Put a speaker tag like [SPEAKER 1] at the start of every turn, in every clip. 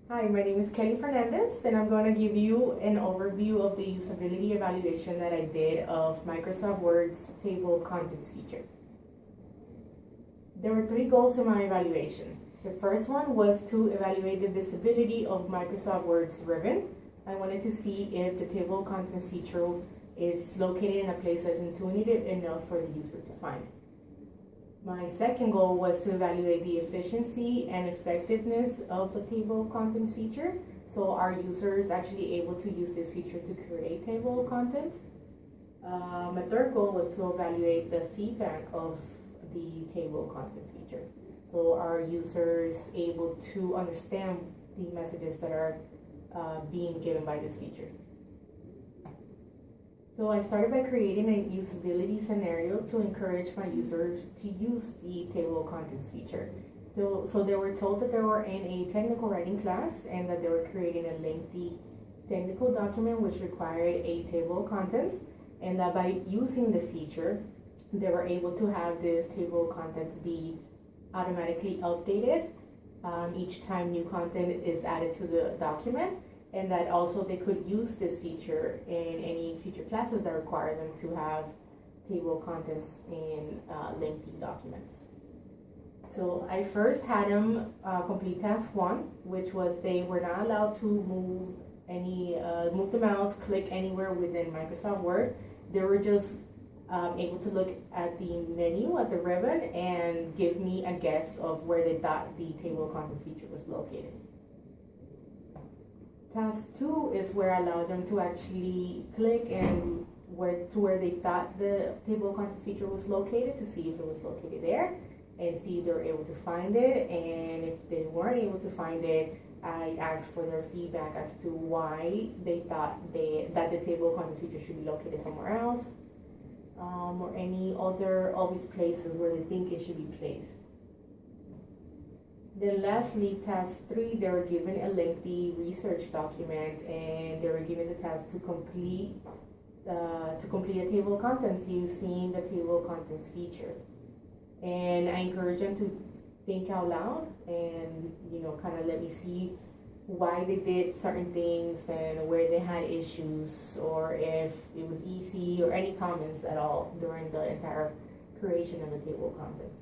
[SPEAKER 1] Hi, my name is Kelly Fernandez, and I'm going to give you an overview of the usability evaluation that I did of Microsoft Word's table of contents feature. There were 3 goals in my evaluation. The first one was to evaluate the visibility of Microsoft Word's ribbon. I wanted to see if the table of contents feature is located in a place that's intuitive enough for the user to find it. My second goal was to evaluate the efficiency and effectiveness of the table of contents feature. So are users actually able to use this feature to create table of contents? My third goal was to evaluate the feedback of the table of contents feature. So are users able to understand the messages that are being given by this feature? So I started by creating a usability scenario to encourage my users to use the table of contents feature. So they were told that they were in a technical writing class and that they were creating a lengthy technical document which required a table of contents, and that by using the feature, they were able to have this table of contents be automatically updated each time new content is added to the document, and that also they could use this feature in any future classes that require them to have table of contents in lengthy documents. So I first had them complete task 1, which was they were not allowed to move the mouse, click anywhere within Microsoft Word. They were just able to look at the menu, at the ribbon, and give me a guess of where they thought the table of contents feature was located. Task 2 is where I allowed them to actually click and where they thought the table of contents feature was located, to see if it was located there and see if they were able to find it. And if they weren't able to find it, I asked for their feedback as to why they thought that the table of contents feature should be located somewhere else, or any other obvious places where they think it should be placed. Then lastly, task 3, they were given a lengthy research document, and they were given the task to complete a table of contents using the table of contents feature. And I encouraged them to think out loud and, kind of let me see why they did certain things and where they had issues, or if it was easy, or any comments at all during the entire creation of the table of contents.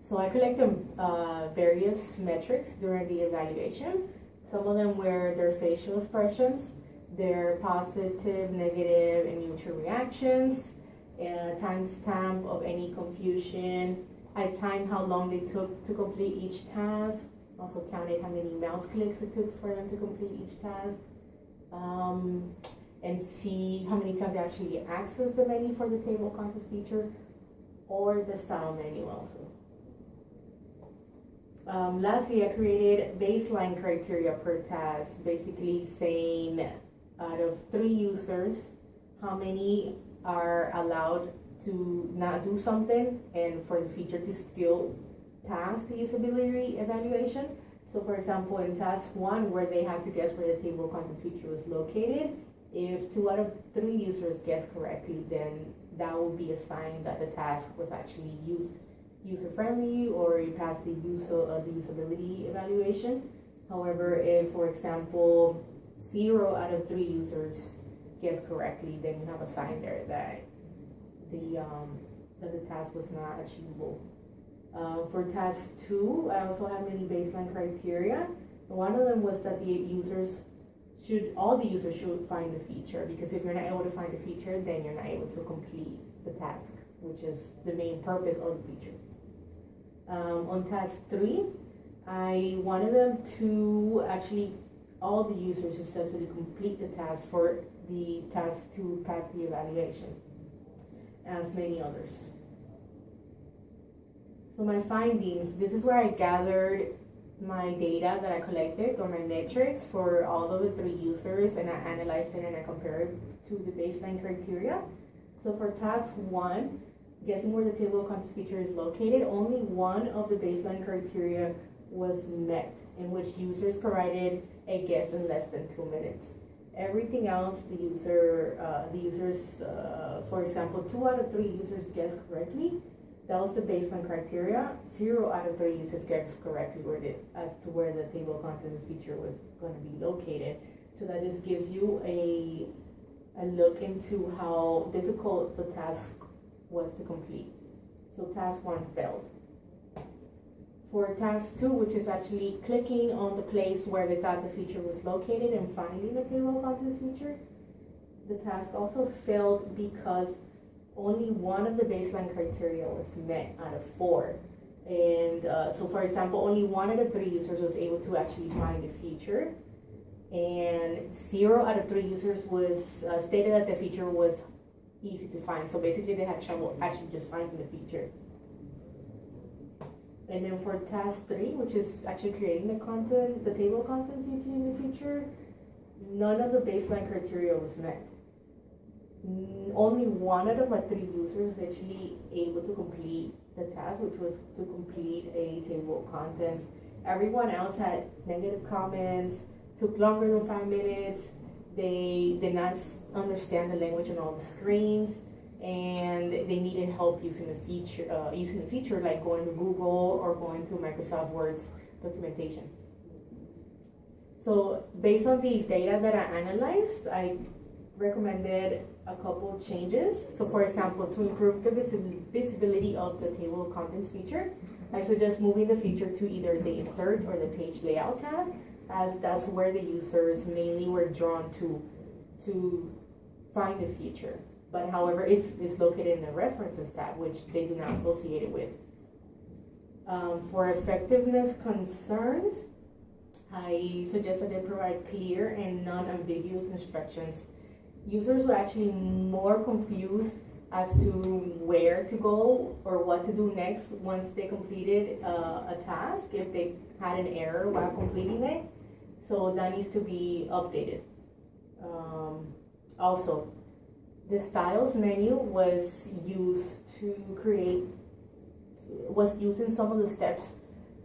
[SPEAKER 1] So I collected various metrics during the evaluation. Some of them were their facial expressions, their positive, negative, and neutral reactions, timestamp of any confusion. I timed how long they took to complete each task. Also counted how many mouse clicks it took for them to complete each task. And see how many times they actually accessed the menu for the table of contents feature, or the style menu also. Lastly, I created baseline criteria per task, basically saying out of 3 users, how many are allowed to not do something and for the feature to still pass the usability evaluation. So for example, in task 1, where they had to guess where the table of contents feature was located, if 2 out of 3 users guessed correctly, then that would be a sign that the task was actually user-friendly, or you passed the usability evaluation. However, if, for example, 0 out of 3 users guess correctly, then you have a sign there that the task was not achievable. For task 2, I also have many baseline criteria. One of them was that all the users should find the feature, because if you're not able to find the feature, then you're not able to complete the task, which is the main purpose of the feature. On task 3, I wanted them to all the users successfully complete the task for the task to pass the evaluation, as many others. So my findings, this is where I gathered my data that I collected, or my metrics for all of the 3 users, and I analyzed it and I compared it to the baseline criteria. So for task 1, guessing where the table of contents feature is located, only one of the baseline criteria was met, in which users provided a guess in less than 2 minutes. Everything else, the users, for example, 2 out of 3 users guessed correctly, That was the baseline criteria. 0 out of 3 users guessed correctly as to where the table of contents feature was going to be located. So that just gives you a look into how difficult the task was to complete. So task 1 failed. For task 2, which is actually clicking on the place where they thought the feature was located and finding the table of contents feature, the task also failed because only one of the baseline criteria was met out of 4. And so for example, only 1 out of 3 users was able to actually find the feature, and 0 out of 3 users was stated that the feature was easy to find. So basically they had trouble actually just finding the feature. And then for task 3, which is actually creating the table of contents using the feature, none of the baseline criteria was met. Only 1 out of 3 users was actually able to complete the task, which was to complete a table of contents. Everyone else had negative comments, took longer than 5 minutes, they did not understand the language on all the screens, and they needed help using the feature, like going to Google or going to Microsoft Word's documentation. So based on the data that I analyzed, I recommended a couple changes. So for example, to improve the visibility of the table of contents feature, I suggest moving the feature to either the insert or the page layout tab, as that's where the users mainly were drawn to find the feature. But however, it's located in the references tab, which they do not associate it with. For effectiveness concerns, I suggest that they provide clear and non-ambiguous instructions. Users were actually more confused as to where to go or what to do next once they completed a task, if they had an error while completing it. So that needs to be updated. Also, the styles menu was used in some of the steps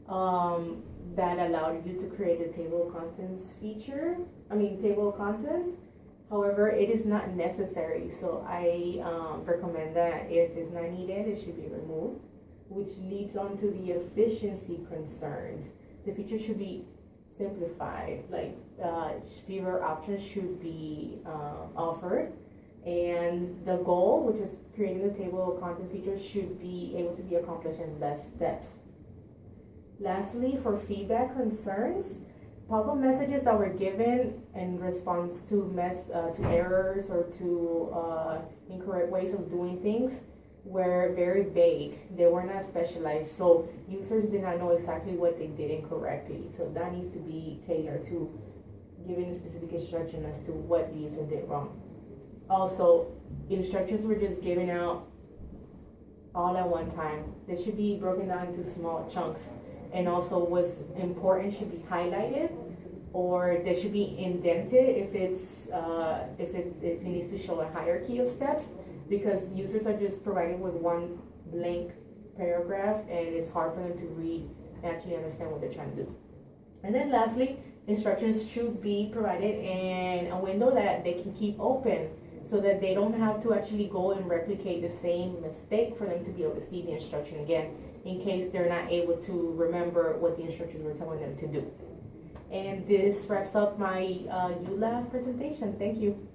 [SPEAKER 1] that allowed you to create a table of contents table of contents. However, it is not necessary, so I recommend that if it's not needed, it should be removed, which leads on to the efficiency concerns. The feature should be simplified, like fewer options should be offered, and the goal, which is creating the table of contents feature, should be able to be accomplished in less steps. Lastly, for feedback concerns, pop-up messages that were given in response to errors or to incorrect ways of doing things were very vague. They were not specialized, so users did not know exactly what they did incorrectly. So that needs to be tailored to giving specific instruction as to what the user did wrong. Also, instructions were just given out all at one time. They should be broken down into small chunks, and also what's important should be highlighted, or they should be indented if it needs to show a hierarchy of steps, because users are just provided with one blank paragraph and it's hard for them to read and actually understand what they're trying to do. And then lastly, instructions should be provided in a window that they can keep open, so that they don't have to actually go and replicate the same mistake for them to be able to see the instruction again, in case they're not able to remember what the instructions were telling them to do. And this wraps up my ULAB presentation. Thank you.